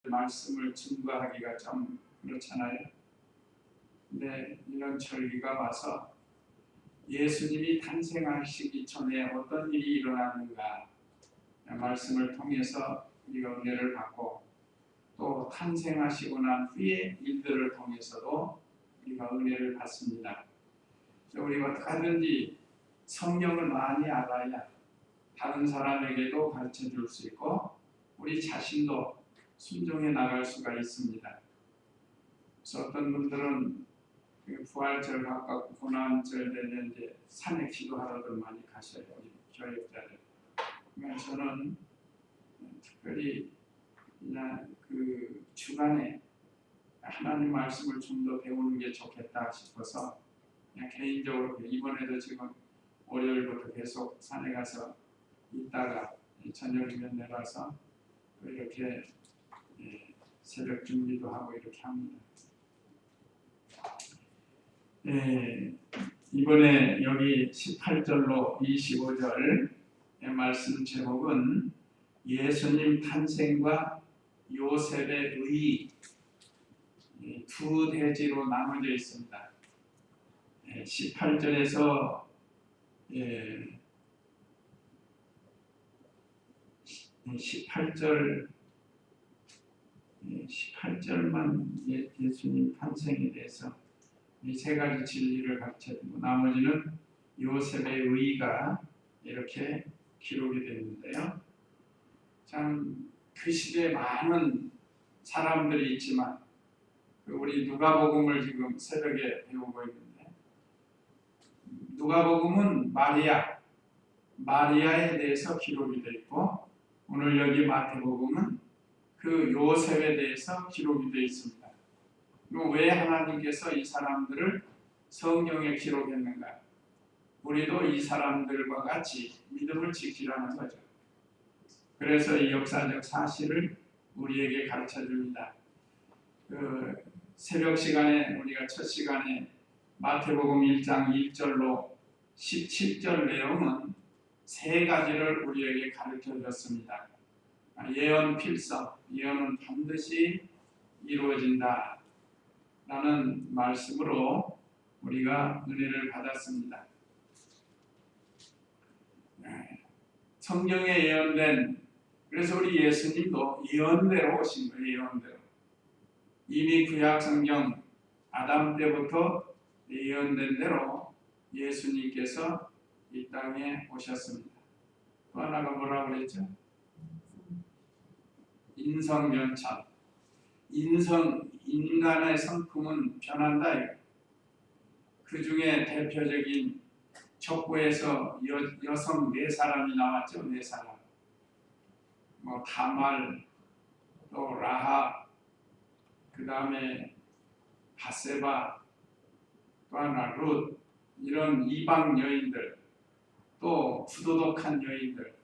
말씀을 증거하기가 좀 그렇잖아요. 근데 이런 절기가 와서 예수님이 탄생하시기 전에 어떤 일이 일어나는가 말씀을 통해서 우리가 은혜를 받고, 또 탄생하시고 난 후의 일들을 통해서도 우리가 은혜를 받습니다. 우리가 어떻게 하든지 성경을 많이 알아야 다른 사람에게도 가르쳐 줄 수 있고 우리 자신도 순종해 나갈 수가 있습니다. 그래서 어떤 분들은 부활절 가깝고 고난절 되면 이제 산에 기도하러들 많이 가셔요. 우리 교역자들. 저는 특별히 그냥 그 주간에 하나님 말씀을 좀 더 배우는 게 좋겠다 싶어서 그냥 개인적으로 이번에도 지금 월요일부터 계속 산에 가서 있다가 저녁이면 내려와서 이렇게 새벽 준비도 하고 이렇게 합니다. 이번에 여기 18절로 25절 말씀 제목은 예수님 탄생과 요셉의 의, 두 대지로 나눠져 있습니다. 18절에서 18절만 예수님 탄생에 대해서 이 세 가지 진리를 가르쳐주고 나머지는 요셉의 의가 이렇게 기록이 되는데요. 참 그 시대에 많은 사람들이 있지만 우리 누가복음을 지금 새벽에 배우고 있는데, 누가복음은 마리아에 대해서 기록이 되어 있고, 오늘 여기 마태복음은 그 요셉에 대해서 기록이 되어 있습니다. 왜 하나님께서 이 사람들을 성경에 기록했는가? 우리도 이 사람들과 같이 믿음을 지키라는 거죠. 그래서 이 역사적 사실을 우리에게 가르쳐 줍니다. 새벽 시간에 우리가 첫 시간에 마태복음 1장 1절로 17절 내용은 세 가지를 우리에게 가르쳐 줬습니다. 예언 필성, 예언은 반드시 이루어진다 라는 말씀으로 우리가 은혜를 받았습니다. 성경에 예언된, 그래서 우리 예수님도 예언대로 오신 거예요. 예언대로. 이미 구약 성경 아담 때부터 예언된 대로 예수님께서 이 땅에 오셨습니다. 또 하나가 뭐라고 그랬죠? 인성변천. 인간의 성품은 변한다. 그 중에 대표적인 족보에서 여성 4사람이 나왔죠. 4사람. 다말, 또 라합, 그 다음에 바세바, 또 하나 룻, 이런 이방 여인들, 또 부도덕한 여인들,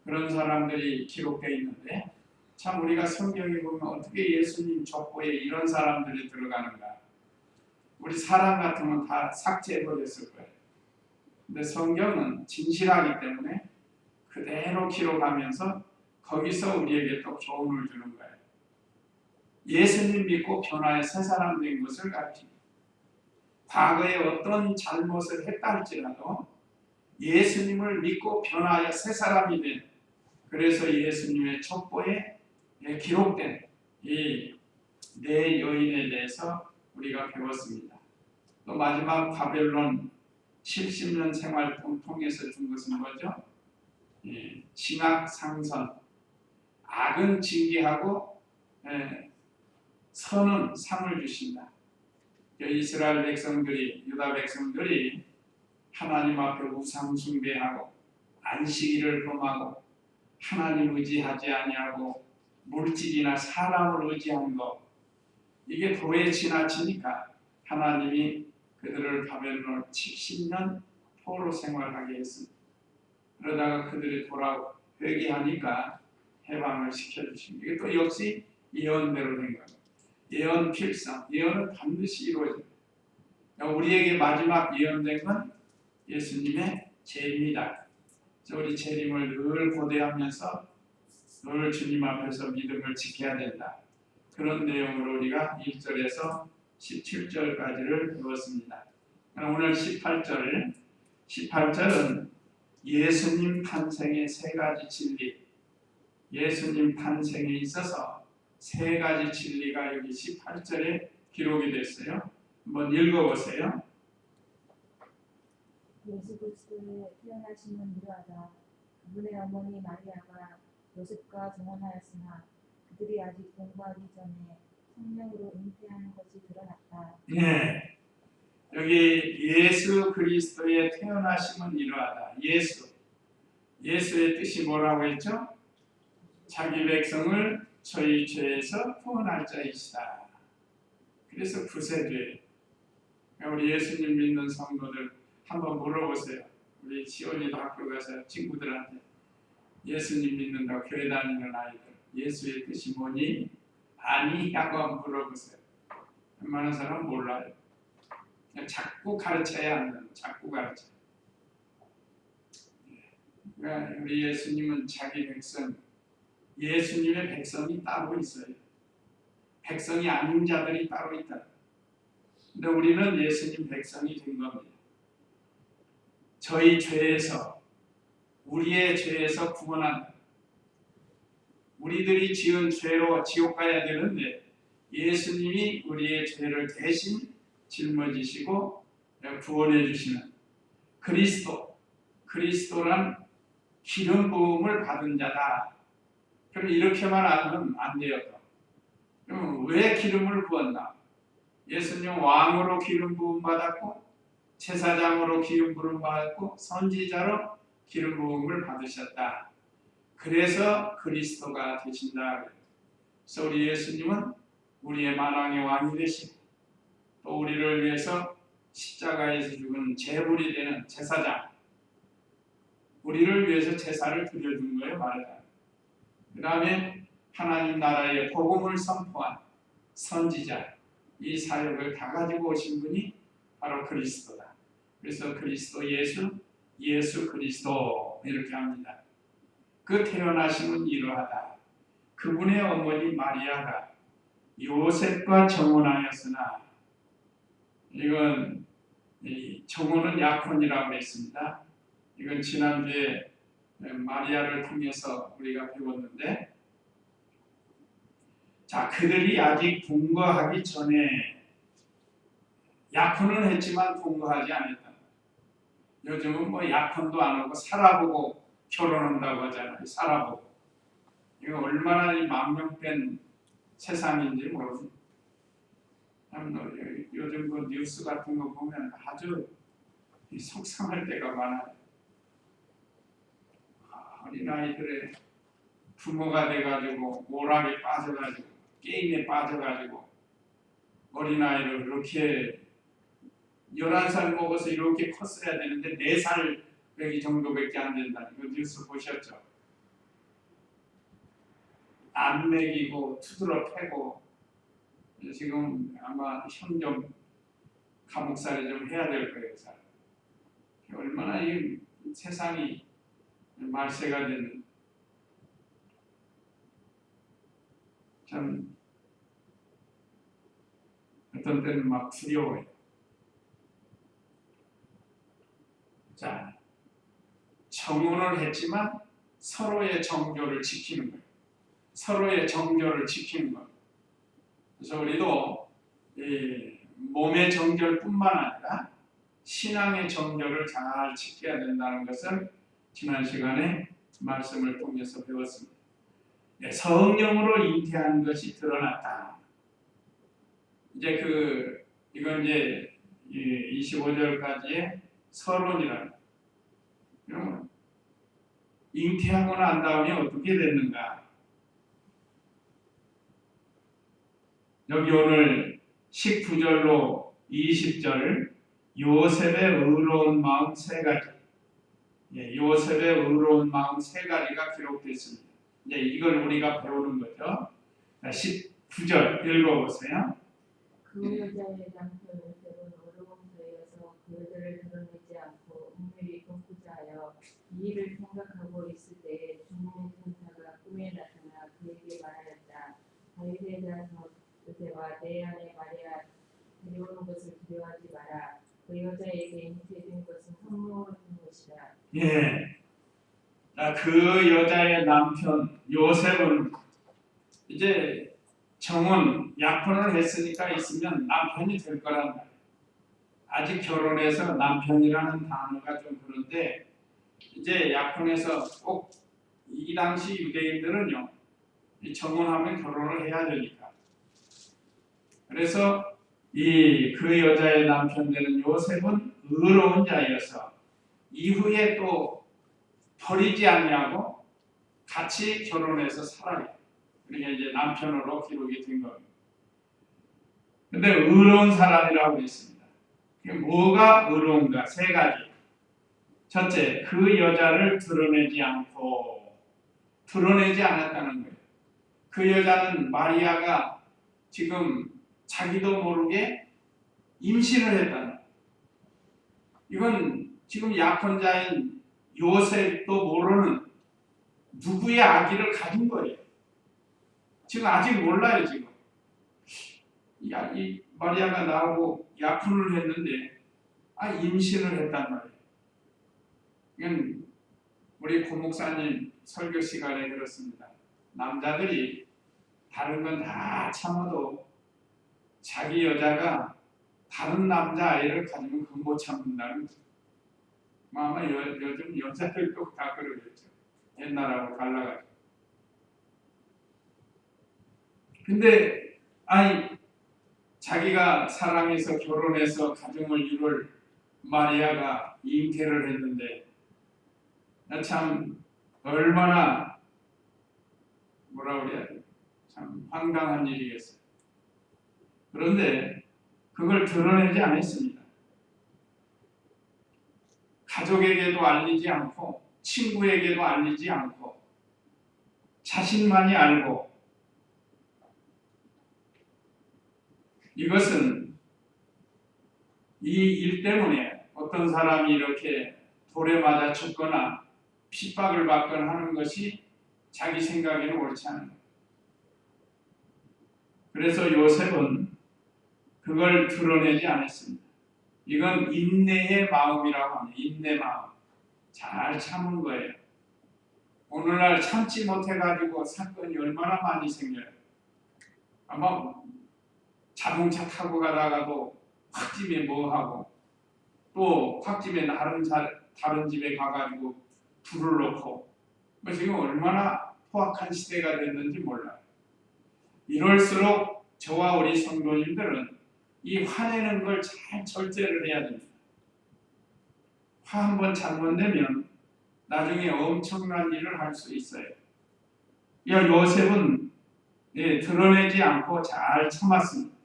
그런 사람들이 기록되어 있는데, 참 우리가 성경에 보면 어떻게 예수님 족보에 이런 사람들이 들어가는가? 우리 사람 같으면 다 삭제해버렸을 거예요. 근데 성경은 진실하기 때문에 그대로 기록하면서 거기서 우리에게 또 교훈을 주는 거예요. 예수님 믿고 변화의 새 사람 된 것을 가르칩니다. 과거에 어떤 잘못을 했다 할지라도 예수님을 믿고 변화의 새 사람이 된, 그래서 예수님의 족보에 기록된 이 4여인에 대해서 우리가 배웠습니다. 또 마지막 바벨론 70년 생활 통해서 준 것은 뭐죠? 신학상선, 악은 징계하고 선은 상을 주신다. 이스라엘 백성들이, 유다 백성들이 하나님 앞에 우상 숭배하고 안식일을 범하고 하나님 의지하지 아니하고 물질이나 사람을 의지하는 것, 이게 도에 지나치니까 하나님이 그들을 바벨론으로 70년 포로 생활하게 했습니다. 그러다가 그들이 돌아 회개하니까 해방을 시켜주십니다. 이게 또 역시 예언대로 된 겁니다. 예언 필성, 예언은 반드시 이루어집니다. 우리에게 마지막 예언된 건 예수님의 재림이다. 우리 재림을 늘 고대하면서 늘 주님 앞에서 믿음을 지켜야 된다. 그런 내용으로 우리가 1절에서 17절까지를 배웠습니다. 오늘 18절은 예수님 탄생의 세 가지 진리, 예수님 탄생에 있어서 세 가지 진리가 여기 18절에 기록이 됐어요. 한번 읽어보세요. 예수 그리스도의 태어나심은 이러하다. 그분의 어머니 마리아가 요셉과 정혼하였으나 그들이 아직 동거하기 전에 성령으로 잉태한 것이 드러났다. 네, 여기 예수 그리스도의 태어나심은 이러하다. 예수의 뜻이 뭐라고 했죠? 자기 백성을 저희 죄에서 구원할 자이시다. 그래서 구세주예요. 우리 예수님 믿는 성도들 한번 물어보세요. 우리 시온이도 학교 가서 친구들한테 예수님 믿는다고 교회 다니는 아이들 예수의 뜻이 뭐니? 아니? 하고 한번 물어보세요. 웬만한 사람은 몰라요. 그냥 자꾸 가르쳐야 한다는, 자꾸 가르쳐. 그러니까 우리 예수님은 자기 백성, 예수님의 백성이 따로 있어요. 백성이 아닌 자들이 따로 있다. 근데 우리는 예수님 백성이 된 겁니다. 저희 죄에서, 우리의 죄에서 구원한다. 우리들이 지은 죄로 지옥 가야 되는데 예수님이 우리의 죄를 대신 짊어지시고 구원해 주시는 그리스도란 기름 부음을 받은 자다. 그럼 이렇게만 하면 안 돼요. 그럼 왜 기름을 부었나? 예수님 왕으로 기름 부음 받았고 제사장으로 기름 부음 받았고 선지자로 기름 부음을 받으셨다. 그래서 그리스도가 되신다. 그래서 우리 예수님은 우리의 만왕의 왕이 되시고 또 우리를 위해서 십자가에서 죽은 제물이 되는 제사장, 우리를 위해서 제사를 드려준 거예요. 말하자면. 그 다음에 하나님 나라의 복음을 선포한 선지자, 이 사역을 다 가지고 오신 분이 바로 그리스도다. 그래서 그리스도 예수 그리스도 이렇게 합니다. 그 태어나심은 이러하다. 그분의 어머니 마리아가 요셉과 정혼하였으나, 이건 정혼은 약혼이라고 했습니다. 이건 지난주에 마리아를 통해서 우리가 배웠는데, 자, 그들이 아직 동거하기 전에 약혼은 했지만 동거하지 않았다. 요즘은 뭐 약혼도 안 하고 살아보고 결혼한다고 하잖아요. 살아보고. 이거 얼마나 이 망명된 세상인지 모르겠어요. 요즘 그 뉴스 같은 거 보면 아주 속상할 때가 많아요. 어린아이들의 부모가 돼가지고 오락에 빠져가지고 게임에 빠져가지고 어린아이를 그렇게 11살 먹어서 이렇게 컸어야 되는데 4살 여기 정도밖에 안 된다. 이거 뉴스 보셨죠? 안 먹이고 투드러 패고 지금 아마 형 좀 감옥살이 좀 해야 될 거예요. 얼마나 이 세상이 말세가 되는, 참 어떤 때는 막 두려워요. 자, 정혼을 했지만 서로의 정교를 지키는 거예요. 서로의 정교를 지키는 거예요. 그래서 우리도 몸의 정결뿐만 아니라 신앙의 정결을 잘 지켜야 된다는 것을 지난 시간에 말씀을 통해서 배웠습니다. 성령으로 잉태한 것이 드러났다. 이제 이건 이제 25절까지의 서론이라는. 그러면 잉태하고 난 다음에 어떻게 됐는가? 여기 오늘 19절로 20절 요셉의 의로운 마음 세 가지, 요셉의 의로운 마음 세 가지가 기록됐습니다. 이제 이걸 우리가 배우는 거죠. 19절 읽어보세요. 그 여자의 남편 요셉은 어려운 자여서 그 여자를 드러내지 않고 은밀히 끊고자 하여 이 일을 생각하고 있을 때에 주님의 천사가 꿈에 나타나 그에게 말하였다. 다윗에 대한 요셉아 내 아내 마리아 데려오는 것을 두려워하지 마라. 그 여자에게 잉태된 것은 선물인 것이라. 예. 자, 그 여자의 남편 요셉은 이제 정은 약혼을 했으니까 있으면 남편이 될 거란 말이에요. 아직 결혼해서 남편이라는 단어가 좀 그런데 이제 약혼해서 꼭 이 당시 유대인들은요, 이 정혼하면 결혼을 해야 되니까. 그래서 그 여자의 남편 되는 요셉은 의로운 자여서 이후에 또 버리지 않냐고 같이 결혼해서 살아요. 그러니까 이제 남편으로 기록이 된 겁니다. 근데 의로운 사람이라고 했습니다. 뭐가 의로운가? 세 가지. 첫째, 그 여자를 드러내지 않았다는 거예요. 그 여자는 마리아가 지금 자기도 모르게 임신을 했다는 거예요. 이건 지금 약혼자인 요셉도 모르는 누구의 아기를 가진 거예요. 지금 아직 몰라요, 지금. 이 마리아가 나오고 약혼을 했는데 임신을 했단 말이에요. 이건 우리 고목사님 설교 시간에 들었습니다. 남자들이 다른 건 다 참아도 자기 여자가 다른 남자 아이를 가지면 그건 못 참는다는 거죠. 아마 요즘 여자들도 다 그러겠죠. 옛날하고 달라가지고. 근데 자기가 사랑해서 결혼해서 가정을 이룰 마리아가 잉태를 했는데 참 얼마나 뭐라 그래야 돼? 참 황당한 일이겠어요. 그런데 그걸 드러내지 않았습니다. 가족에게도 알리지 않고 친구에게도 알리지 않고 자신만이 알고, 이것은 이 일 때문에 어떤 사람이 이렇게 돌에 맞아 죽거나 핍박을 받거나 하는 것이 자기 생각에는 옳지 않은 거예요. 그래서 요셉은 그걸 드러내지 않았습니다. 이건 인내의 마음이라고 합니다. 인내 마음. 잘 참은 거예요. 오늘날 참지 못해가지고 사건이 얼마나 많이 생겨요. 아마 자동차 타고 가다가도 홧집에 뭐하고, 또 홧집에 다른 집에 가가지고 불을 놓고, 지금 얼마나 포악한 시대가 됐는지 몰라요. 이럴수록 저와 우리 성도님들은 이 화내는 걸 잘 절제를 해야 됩니다. 화 한번 잘못내면 나중에 엄청난 일을 할 수 있어요. 요셉은 드러내지 않고 잘 참았습니다.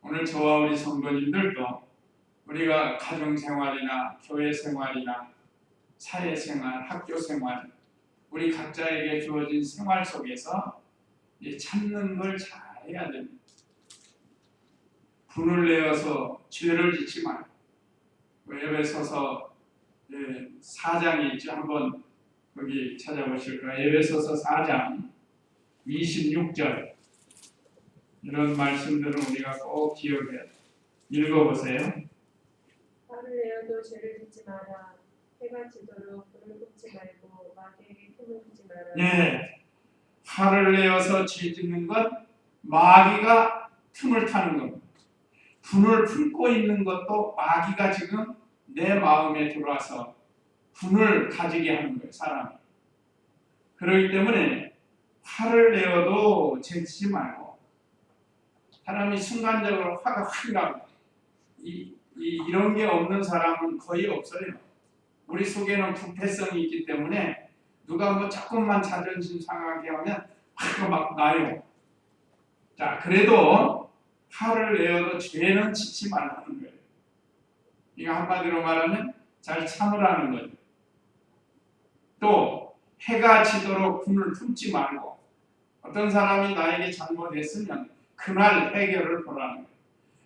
오늘 저와 우리 성도님들도 우리가 가정생활이나 교회생활이나 사회생활, 학교생활, 우리 각자에게 주어진 생활 속에서 참는 걸 잘 해야 됩니다. 분을 내어서 죄를 짓지 말고, 에베소서 4장이 있죠. 한번 거기 찾아보실까요? 에베소서 4장 26절, 이런 말씀들은 우리가 꼭 기억해야 돼요. 읽어보세요. 화를 내어도 죄를 짓지 마라. 해가 지도록 불을 굽지 말고 마귀에게 틈을 주지 마라. 화를 내어서 죄 짓는 건 마귀가 틈을 타는 겁니다. 분을 품고 있는 것도 마귀가 지금 내 마음에 들어와서 분을 가지게 하는 거예요, 사람이. 그렇기 때문에 화를 내어도 죄 짓지 말고, 사람이 순간적으로 화가 확 나고, 이런 게 없는 사람은 거의 없어요. 우리 속에는 부패성이 있기 때문에 누가 조금만 자존심 상하게 하면 화가 막 나요. 자, 그래도 화를 내어도 죄는 짓지 말라는 거예요. 이거 한마디로 말하면 잘 참으라는 거죠. 또 해가 지도록 분을 품지 말고, 어떤 사람이 나에게 잘못했으면 그날 해결을 보라는 거예요.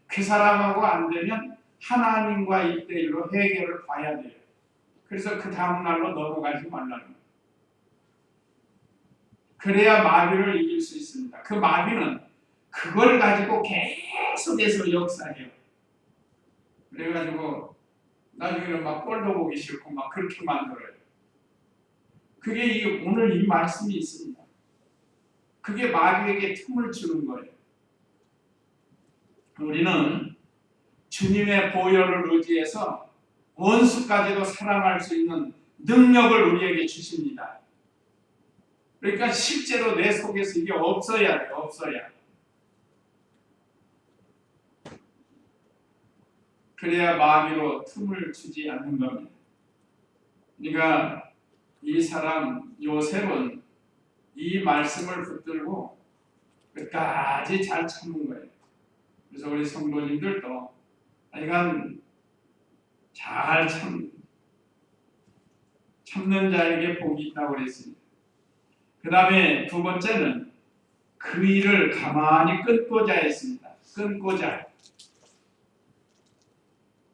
그 사람하고 안 되면 하나님과 1대1로 해결을 봐야 돼요. 그래서 그 다음 날로 넘어가지 말라는 거예요. 그래야 마귀를 이길 수 있습니다. 그 마귀는 그걸 가지고 계속해서 역사해요. 그래가지고 나중에는 막 꼴도 보기 싫고 막 그렇게 만들어요. 그게 오늘 이 말씀이 있습니다. 그게 마귀에게 틈을 주는 거예요. 우리는 주님의 보혈을 의지해서 원수까지도 사랑할 수 있는 능력을 우리에게 주십니다. 그러니까 실제로 내 속에서 이게 없어야 돼요. 없어야. 그래야 마귀로 틈을 주지 않는 겁니다. 그러니까 이 사람 요셉은 이 말씀을 붙들고 끝까지 잘 참는 거예요. 그래서 우리 성도님들도 하여간 잘 참는 자에게 복이 있다고 그랬습니다. 그 다음에 두 번째는 그 일을 가만히 끊고자 했습니다. 끊고자.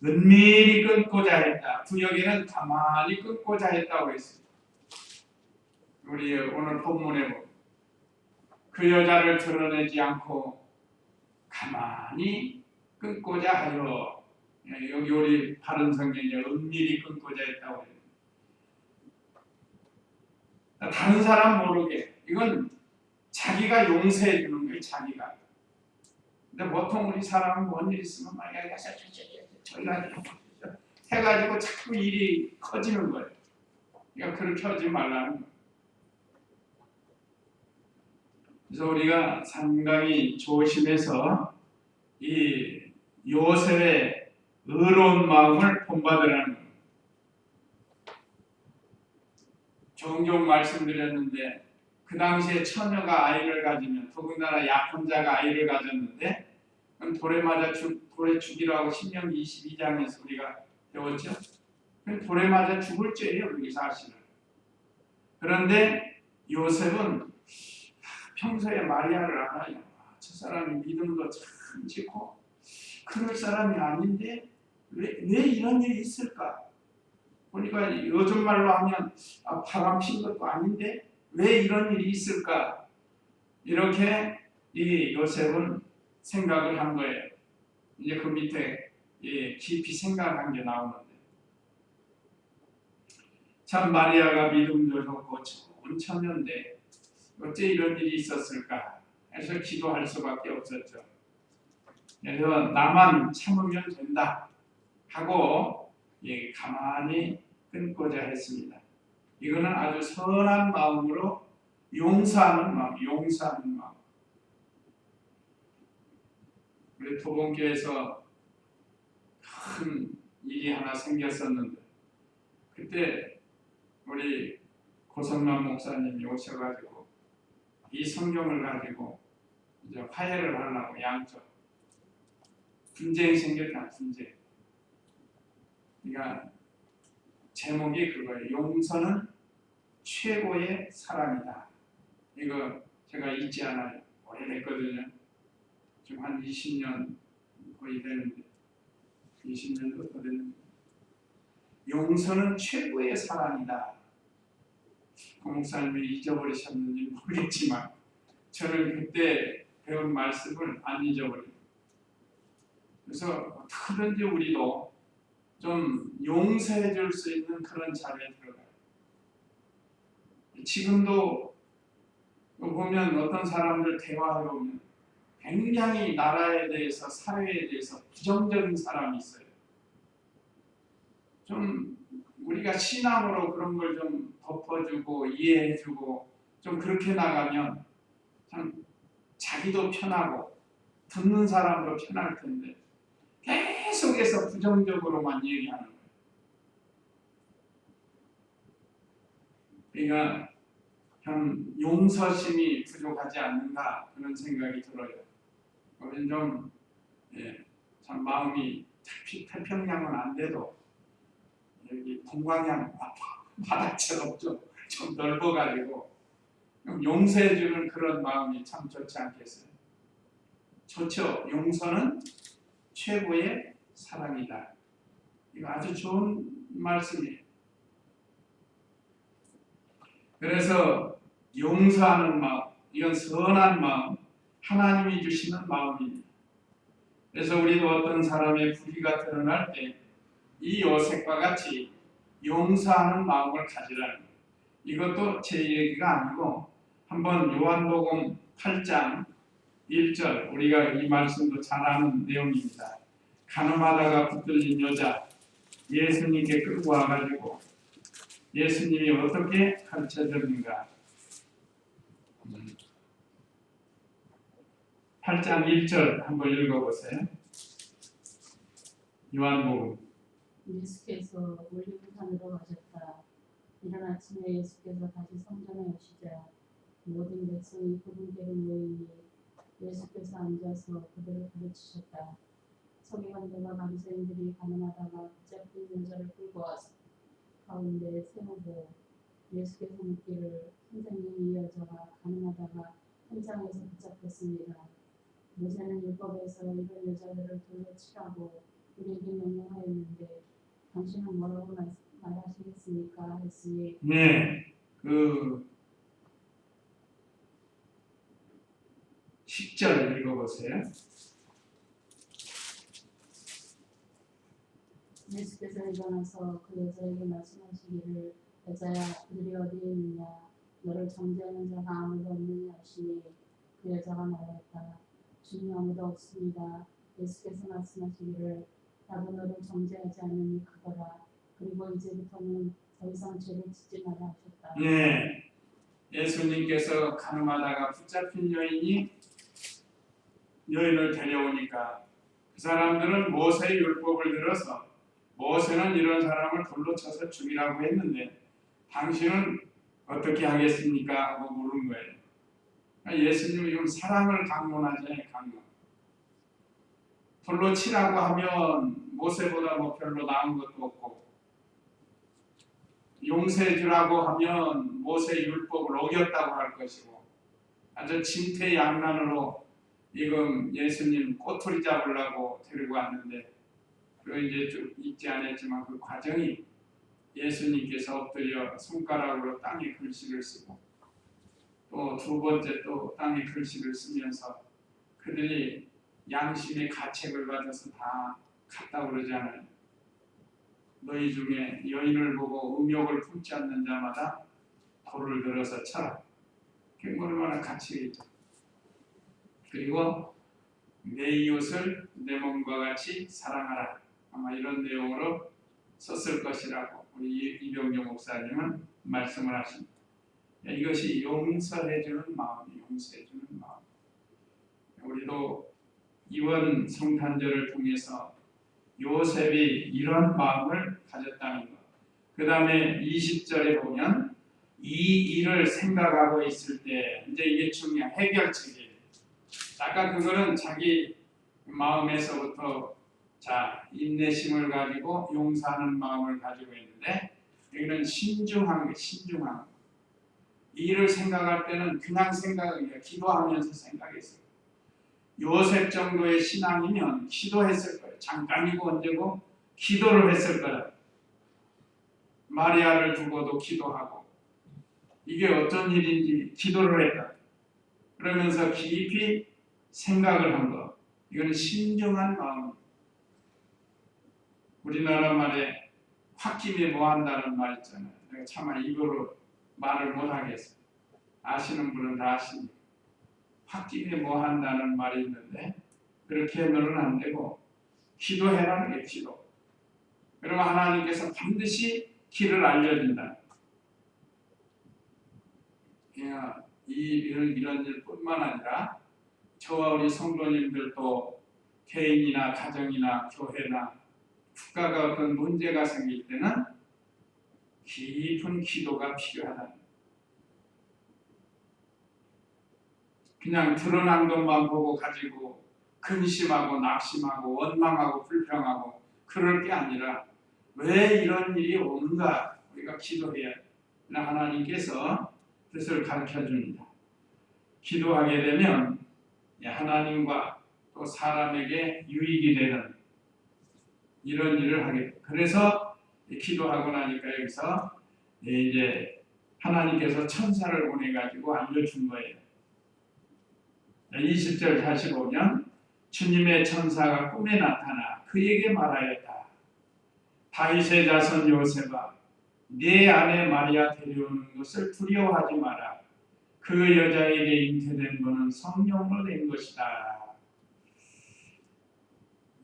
은밀히 끊고자 했다. 구역에는 가만히 끊고자 했다고 했습니다. 우리 오늘 본문에 보면 그 여자를 드러내지 않고 가만히 끊고자 하여, 여기 우리 바른 성경에 은밀히 끊고자 했다고 해요. 다른 사람 모르게. 이건 자기가 용서해 주는 거예요. 자기가. 근데 보통 우리 사람은 뭔 일 있으면 막 해가지고 자꾸 일이 커지는 거예요. 그러니까 그렇게 하지 말라는 거예요. 그래서 우리가 상당히 조심해서 이 요셉의 의로운 마음을 본받으라는 거예요. 종종 말씀드렸는데 그 당시에 처녀가 아이를 가지면, 더군다나 약혼자가 아이를 가졌는데 그럼 돌에 죽이라고 신명기 22장에서 우리가 배웠죠. 돌에 맞아 죽을 죄예요, 그게 사실은. 그런데 요셉은 평소에 마리아를 알아요. 저 사람이 믿음도 참 좋고 그럴 사람이 아닌데 왜 이런 일이 있을까? 보니까 요즘 말로 하면 바람 핀 것도 아닌데 왜 이런 일이 있을까? 이렇게 이 요셉은 생각을 한 거예요. 이제 그 밑에 깊이 생각한 게 나오는데, 참 마리아가 믿음도 좋고 좋은 처녀인데 어째 이런 일이 있었을까 해서 기도할 수밖에 없었죠. 그래서 나만 참으면 된다 하고 가만히 끊고자 했습니다. 이거는 아주 선한 마음으로 용서하는 마음. 우리 도봉교에서 큰 일이 하나 생겼었는데, 그때 우리 고성남 목사님이 오셔가지고 이 성경을 가지고 이제 화해를 하려고, 양쪽 분쟁이 생겼다. 분쟁. 그러니까 제목이 그거예요. 용서는 최고의 사랑이다. 이거 제가 잊지 않아요. 오래됐거든요. 지금 한 20년 거의 되는데, 20년도 더 됐는데, 용서는 최고의 사랑이다. 고 목사님이 잊어버리셨는지 모르겠지만 저는 그때 배운 말씀을 안 잊어버려요. 그래서 어떻게든지 우리도 좀 용서해 줄 수 있는 그런 자리에 들어가요. 지금도 보면 어떤 사람들 대화해 보면 굉장히 나라에 대해서, 사회에 대해서 부정적인 사람이 있어요. 좀 우리가 신앙으로 그런 걸 좀 덮어주고 이해해주고 좀 그렇게 나가면 참 자기도 편하고 듣는 사람도 편할 텐데 계속해서 부정적으로만 얘기하는 거예요. 그러니까 참 용서심이 부족하지 않는가 그런 생각이 들어요. 우리는 좀 참 마음이 태평양은 안 돼도 여기 동광양 바다처럼 좀 넓어가지고 용서해주는 그런 마음이 참 좋지 않겠어요? 좋죠. 용서는 최고의 사랑이다. 이거 아주 좋은 말씀이에요. 그래서 용서하는 마음, 이건 선한 마음, 하나님이 주시는 마음입니다. 그래서 우리도 어떤 사람의 불의가 드러날 때 이 요셉과 같이 용서하는 마음을 가지라는 거예요. 이것도 제 얘기가 아니고 한번 요한복음 8장 1절, 우리가 이 말씀도 잘 아는 내용입니다. 가늠하다가 붙들린 여자 예수님께 끌고 와가지고 예수님이 어떻게 가르쳐줬는가. 8장 1절 한번 읽어보세요. 요한복음. 예수께서 올리브산으로 가셨다. 이른 아침에 예수께서 다시 성전에 오시자 모든 백성이 그분께로 모이니 예수께서 앉아서 그들을 가르치셨다. 서기관들과 바리새인들이 가늠하다가 붙잡힌 여자를 끌고 와서 가운데 세우고 예수께서 묻기를 선생님, 이 여자가 가늠하다가 현장에서 붙잡혔습니다. 모세는 율법에서 이런 여자들을 돌로 치라고 우리에게 명령하였는데 당신은 뭐라고 말하시겠습니까? 했으니 네, 그 10절 읽어보세요. 예수께서 일어나서 그 여자에게 말씀하시기를 여자야, 그들이 어디에 있느냐? 너를 정죄하는 자가 아무도 없느냐 하시니 그 여자가 말하였다. 주님, 아무도 없습니다. 예수께서 말씀하시기를 나도 너를 정죄하지 않으니 가거라. 그리고 이제부터는 더 이상 죄를 짓지 마라 하셨다. 네, 예수님께서 가늠하다가 붙잡힌 여인을 데려오니까 그 사람들은 모세의 율법을 들어서 모세는 이런 사람을 돌로 쳐서 죽이라고 했는데 당신은 어떻게 하겠습니까? 하고 물은 거예요. 예수님은 지금 사랑을 강론하잖아요. 강론. 돌로 치라고 하면 모세보다 뭐 별로 나은 것도 없고 용서해 주라고 하면 모세의 율법을 어겼다고 할 것이고 아주 진퇴양난으로 지금 예수님 꼬투리 잡으려고 데리고 왔는데 그 이제 좀 읽지 않았지만 그 과정이 예수님께서 엎드려 손가락으로 땅에 글씨를 쓰고 또 두 번째 또 땅에 글씨를 쓰면서 그들이 양심의 가책을 받아서 다 갔다 그러잖아요. 너희 중에 여인을 보고 음욕을 품지 않는 자마다 돌을 들어서 쳐라. 그게 얼마나 가치가 있죠. 그리고 내 이웃을 내 몸과 같이 사랑하라. 아마 이런 내용으로 썼을 것이라고 우리 이병조 목사님은 말씀을 하십니다. 이것이 용서해주는 마음이에요. 용서해주는 마음. 우리도 이번 성탄절을 통해서 요셉이 이런 마음을 가졌다는 것. 그 다음에 20절에 보면 이 일을 생각하고 있을 때 이제 이게 중요한 해결책이에요. 아까 그거는 자기 마음에서부터 자 인내심을 가지고 용서하는 마음을 가지고 있는데 여기는 신중한 게 신중한 거. 이 일을 생각할 때는 그냥 생각이 기도하면서 생각했어요. 요셉 정도의 신앙이면 기도했을 거예요. 잠깐이고 언제고 기도를 했을 거예요. 마리아를 두고도 기도하고 이게 어떤 일인지 기도를 했다. 그러면서 깊이 생각을 한 거. 이건 신중한 마음. 우리나라 말에 홧김에 뭐 한다는 말 있잖아요. 내가 차마 입으로 말을 못 하겠어요. 아시는 분은 다 아시니까. 홧김에 뭐 한다는 말이 있는데 그렇게 하면 안 되고 기도해라는 게 기도. 그러면 하나님께서 반드시 길을 알려준다. 이런 일뿐만 아니라 저와 우리 성도님들도 개인이나 가정이나 교회나 국가가 어떤 문제가 생길 때는 깊은 기도가 필요하다. 그냥 드러난 것만 보고 가지고 근심하고 낙심하고 원망하고 불평하고 그럴 게 아니라 왜 이런 일이 오는가 우리가 기도해야 돼. 하나님께서 뜻을 가르쳐 줍니다. 기도하게 되면 하나님과 또 사람에게 유익이 되는 이런 일을 하게 돼. 그래서 기도하고 나니까 여기서 이제 하나님께서 천사를 보내가지고 알려준 거예요. 20절 다시 보면 주님의 천사가 꿈에 나타나 그에게 말하였다. 다윗의 자손 요셉아, 네 아내 마리아 데려오는 것을 두려워하지 마라. 그 여자에게 잉태된 것은 성령으로 된 것이다.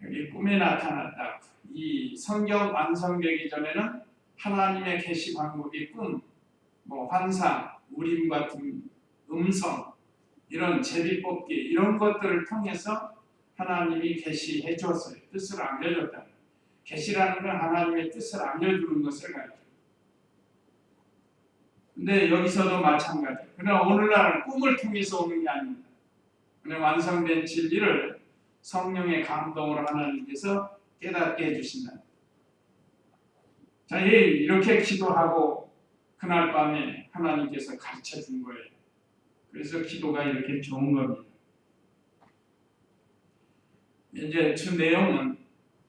여기 꿈에 나타났다. 이 성경 완성되기 전에는 하나님의 계시 방법이 꿈, 환상, 우림 같은 음성, 이런 제비뽑기 이런 것들을 통해서 하나님이 계시해 줬어요. 뜻을 알려줬다. 계시라는 건 하나님의 뜻을 알려주는 것을 가르쳐요. 근데 여기서도 마찬가지예요. 그러나 오늘날은 꿈을 통해서 오는 게 아닙니다. 그냥 완성된 진리를 성령의 감동으로 하나님께서 깨닫게 해주신다. 자, 이렇게 기도하고 그날 밤에 하나님께서 가르쳐 준 거예요. 그래서 기도가 이렇게 좋은 겁니다. 이제 주 내용은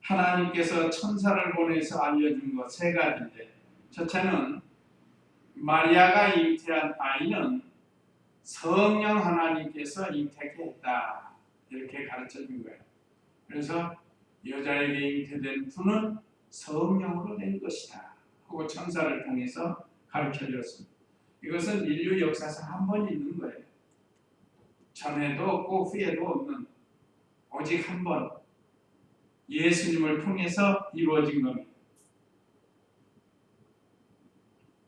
하나님께서 천사를 보내서 알려준 것 세 가지인데, 첫째는 마리아가 잉태한 아이는 성령 하나님께서 잉태케 했다. 이렇게 가르쳐 준 거예요. 그래서 여자에게 잉태된 분은 성령으로 된 것이다 하고 천사를 통해서 가르쳐 줬습니다. 이것은 인류 역사상 한 번 있는 거예요. 전에도 없고 후에도 없는 오직 한 번 예수님을 통해서 이루어진 겁니다.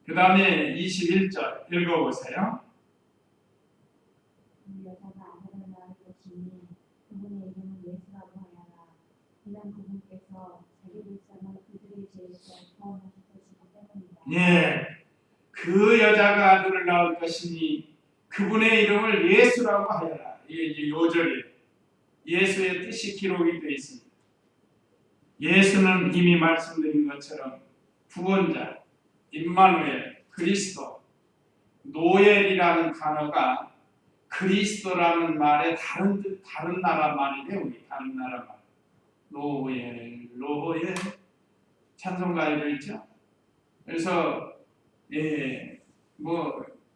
그 다음에 21절 읽어보세요. 여자가 아들을 낳을 것이니 그분의 이름은 예수라고 하여라. 이는 그분께서 자기 백성을 그들의 죄에서 구원하실 것이기 때문이다. 예, 그 여자가 아들을 낳을 것이니 그분의 이름을 예수라고 하여라. 이게 이제 요절이에요. 예수의 뜻이 기록이 되어 있습니다. 예수는 이미 말씀드린 것처럼 구원자, 임마누엘, 그리스도, 노엘이라는 단어가 그리스도라는 말의 다른 나라 말이래요. 우리 다른 나라 말. 노엘 찬송가에도 있죠. 그래서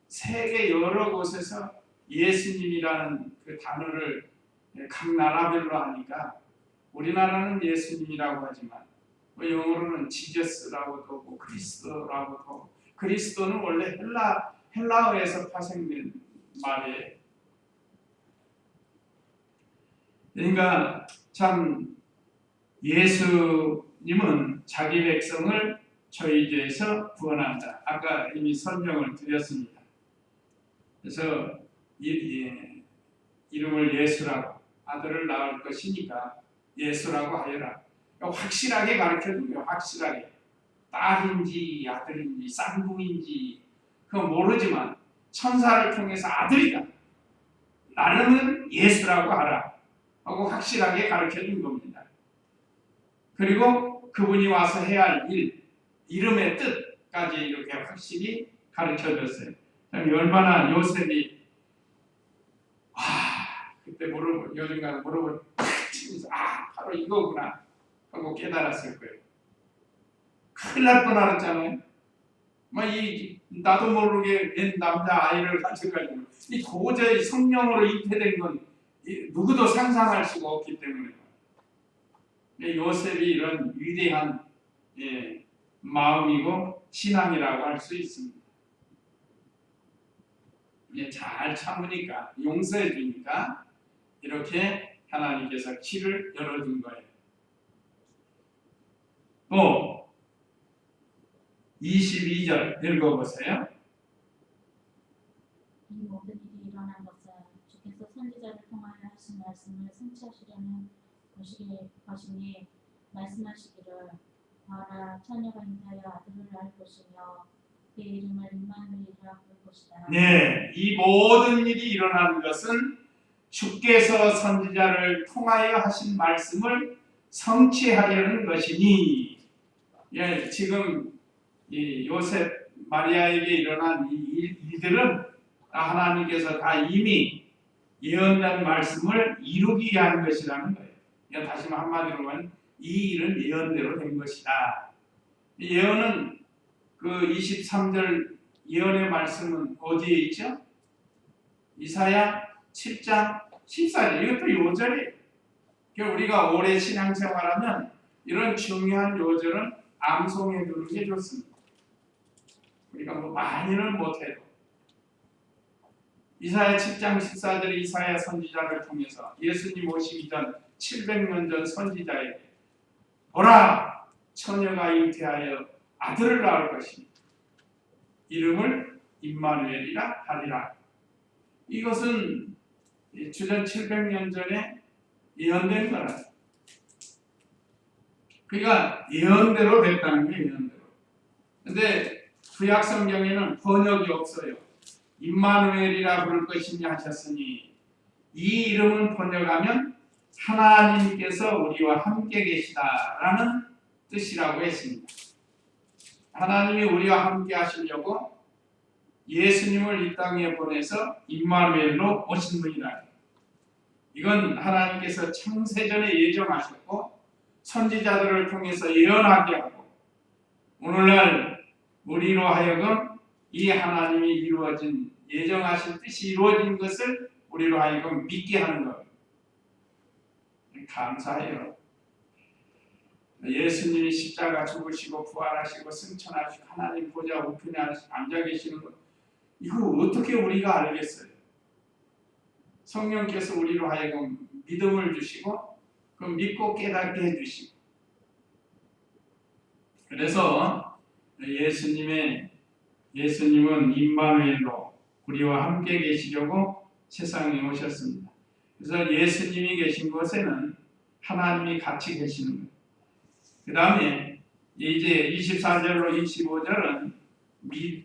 세계 여러 곳에서 예수님이라는 그 단어를 각 나라별로 하니까 우리나라는 예수님이라고 하지만 영어로는 지저스라고도 하고 그리스도라고도 하고, 그리스도는 원래 헬라어에서 파생된 말이에요. 그러니까 참 예수님은 자기 백성을 저희 죄에서 구원한다. 아까 이미 설명을 드렸습니다. 그래서 이름을 예수라고, 아들을 낳을 것이니까 예수라고 하여라. 확실하게 가르쳐준 거예요. 확실하게. 딸인지 아들인지 쌍둥이인지 그건 모르지만 천사를 통해서 아들이다. 나는 예수라고 하라 하고 확실하게 가르쳐준 겁니다. 그리고 그분이 와서 해야 할 일, 이름의 뜻까지 이렇게 확실히 가르쳐줬어요. 얼마나 요셉이 그때 요즘 가서 무릎을 탁 치면서 바로 이거구나 하고 깨달았을 거예요. 큰일 날 뻔하잖아요. 나도 모르게 낸 남자 아이를 가져가지고 이 도저히 성령으로 잉태된 건 누구도 상상할 수가 없기 때문에 요셉이 이런 위대한 마음이고 신앙이라고 할 수 있습니다. 잘 참으니까, 용서해 주니까 이렇게 하나님께서 길을 열어준 거예요. 또 22절 읽어보세요. 이 모든 일이 일어난 것은 주께서 선지자를 통하여 하신 말씀을 성취하시려는 것이니 말씀하시기를 봐라 처녀가 잉태하여 아들을 낳을 것이며 그의 이름을 임마누엘이라 부를 것이다. 네, 이 모든 일이 일어난 것은 주께서 선지자를 통하여 하신 말씀을 성취하려는 것이니, 지금 이 요셉 마리아에게 일어난 이 일들은 하나님께서 다 이미 예언된 말씀을 이루기 위한 것이라는 거예요. 다시 한마디로 하면 이 일은 예언대로 된 것이다. 예언은 그 23절 예언의 말씀은 어디에 있죠? 이사야 7장 14절. 이것도 요절이에요. 그러니까 우리가 오래 신앙생활하면 이런 중요한 요절은 암송해 두는 게 좋습니다. 우리가 뭐 많이는 못해도 이사야 7장 14절 이사야 선지자를 통해서 예수님 오시기 전 700년 전 선지자에게 보라 처녀가 잉태하여 아들을 낳을 것입니다. 이름을 임마누엘이라 하리라. 이것은 주전 700년 전에 예언된 거라. 그러니까 예언대로 됐다는 게 예언대로. 근데 구약 성경에는 번역이 없어요. 임마누엘이라 부를 것이냐 하셨으니 이 이름은 번역하면 하나님께서 우리와 함께 계시다라는 뜻이라고 했습니다. 하나님이 우리와 함께 하시려고 예수님을 이 땅에 보내서 임마누엘로 오신 분이다. 이건 하나님께서 창세전에 예정하셨고 선지자들을 통해서 예언하게 하고 오늘날 우리로 하여금 이 하나님이 이루어진 예정하신 뜻이 이루어진 것을 우리로 하여금 믿게 하는 것. 감사해요. 예수님이 십자가 죽으시고 부활하시고 승천하시고 하나님 보좌 우편에 앉아 계시는 것, 이거 어떻게 우리가 알겠어요? 성령께서 우리로 하여금 믿음을 주시고 그 믿고 깨닫게 해주시고, 그래서 예수님은 임마누엘로 우리와 함께 계시려고 세상에 오셨습니다. 그래서 예수님이 계신 곳에는 하나님이 같이 계시는 거예요. 그 다음에 이제 24절로 25절은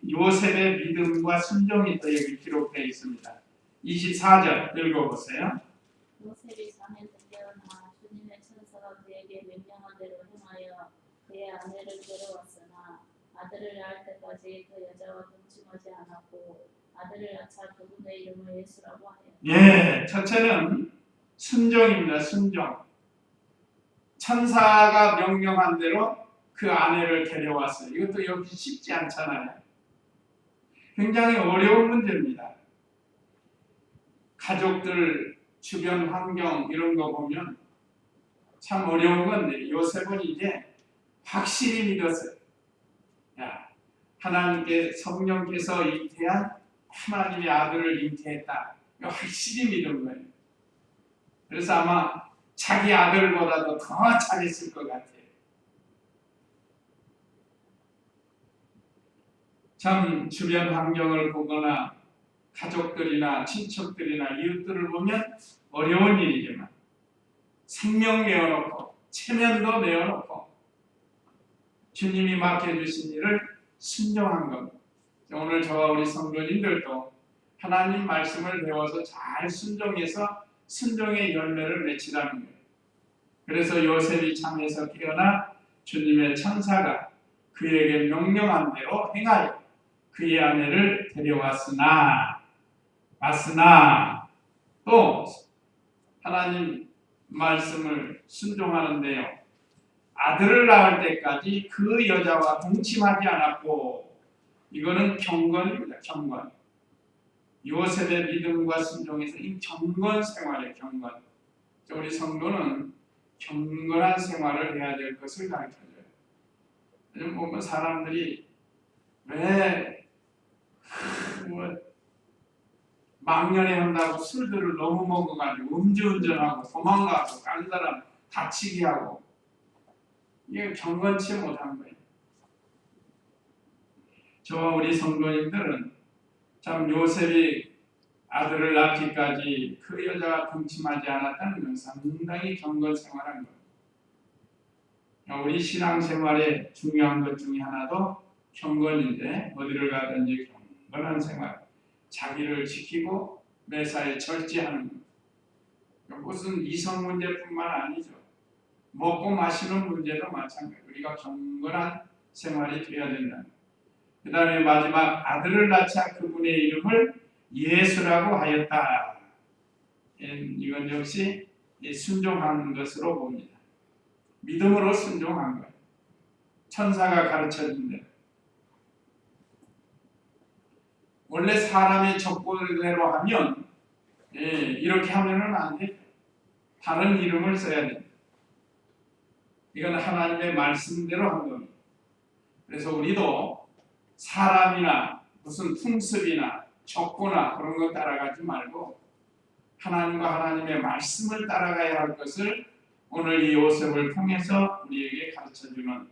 요셉의 믿음과 순종이 또 여기 기록되어 있습니다. 24절 읽어보세요. 요셉이 잠에서 깨어나 주님의 천사가 그에게 명령한 대로 행하여 그의 아내를 데려왔으나 아들을 낳을 때까지 그 여자와 동침하지 않았고 아들을 낳자 그분의 이름을 예수라고 하였다. 예, 첫째는 순종입니다. 순종. 천사가 명령한 대로 그 아내를 데려왔어요. 이것도 여기 쉽지 않잖아요. 굉장히 어려운 문제입니다. 가족들, 주변 환경 이런 거 보면 참 어려운 건데 요셉은 이제 확실히 믿었어요. 야, 하나님께 성령께서 잉태한 하나님의 아들을 잉태했다. 확실히 믿은 거예요. 그래서 아마 자기 아들보다도 더 잘했을 것 같아요. 참 주변 환경을 보거나 가족들이나 친척들이나 이웃들을 보면 어려운 일이지만 생명 내어놓고 체면도 내어놓고 주님이 맡겨주신 일을 순종한 겁니다. 오늘 저와 우리 성도님들도 하나님 말씀을 배워서 잘 순종해서 순종의 열매를 맺히라는 거예요. 그래서 요셉이 잠에서 깨어나 주님의 천사가 그에게 명령한 대로 행하여 그의 아내를 데려왔으나 또 하나님 말씀을 순종하는데요. 아들을 낳을 때까지 그 여자와 동침하지 않았고, 이거는 경건입니다. 경건. 요셉의 믿음과 순종에서 이 경건 생활의 경건. 우리 성도는 경건한 생활을 해야 될 것을 가르쳐줘요. 요즘 보면 사람들이 왜 망년에 한다고 술들을 너무 먹어가지고 음주운전하고 도망가고 다른 사람 다치게 하고, 이게 경건치 못한 거예요. 저와 우리 성도님들은 참 요셉이 아들을 낳기까지 그 여자가 동침하지 않았다는 건 상당히 경건 생활한 거예요. 우리 신앙생활에 중요한 것 중에 하나도 경건인데, 어디를 가든지 경건한 생활, 자기를 지키고 매사에 절제하는 것. 무슨 이성 문제뿐만 아니죠. 먹고 마시는 문제도 마찬가지. 우리가 경건한 생활이 되어야 된다. 그 다음에 마지막 아들을 낳자 그분의 이름을 예수라고 하였다. 이건 역시 순종한 것으로 봅니다. 믿음으로 순종한 거예요. 천사가 가르쳐준 대로. 원래 사람의 족보대로 하면 이렇게 하면은 안 돼. 다른 이름을 써야 돼. 이건 하나님의 말씀대로 한 겁니다. 그래서 우리도 사람이나 무슨 풍습이나 족보나 그런 거 따라가지 말고 하나님과 하나님의 말씀을 따라가야 할 것을 오늘 이 요셉을 통해서 우리에게 가르쳐주는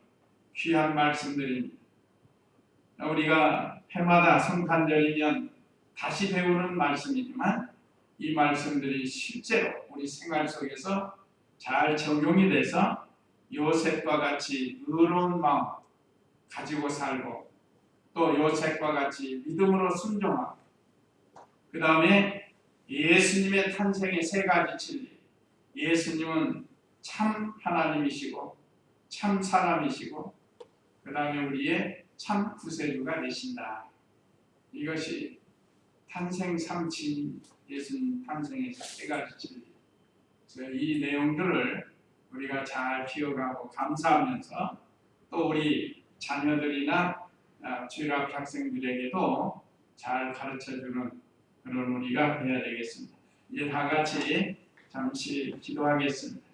귀한 말씀들입니다. 우리가 해마다 성탄절이면 다시 배우는 말씀이지만 이 말씀들이 실제로 우리 생활 속에서 잘 적용이 돼서 요셉과 같이 의로운 마음 가지고 살고 또 요셉과 같이 믿음으로 순종하고 그 다음에 예수님의 탄생의 세 가지 진리. 예수님은 참 하나님이시고 참 사람이시고 그 다음에 우리의 참 구세주가 되신다. 이것이 탄생 삼진 예수님 탄생의 세 가지 진리. 그래서 이 내용들을 우리가 잘 기억하고 감사하면서 또 우리 자녀들이나 주일학교 학생들에게도 잘 가르쳐주는 그런 우리가 되어야 되겠습니다. 이제 다 같이 잠시 기도하겠습니다.